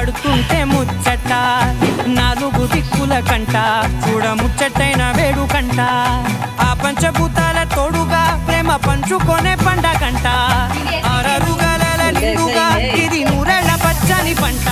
పడుతుంటే ముచ్చట నాలుగు దిక్కుల కంట చూడ ముచ్చటైన వేడుకంట ఆ పంచభూతాల తోడుగా ప్రేమ పంచుకొనే పండగంట ఆరరుగల నిండుగా ఇది నూరెళ్ళ పచ్చని పంట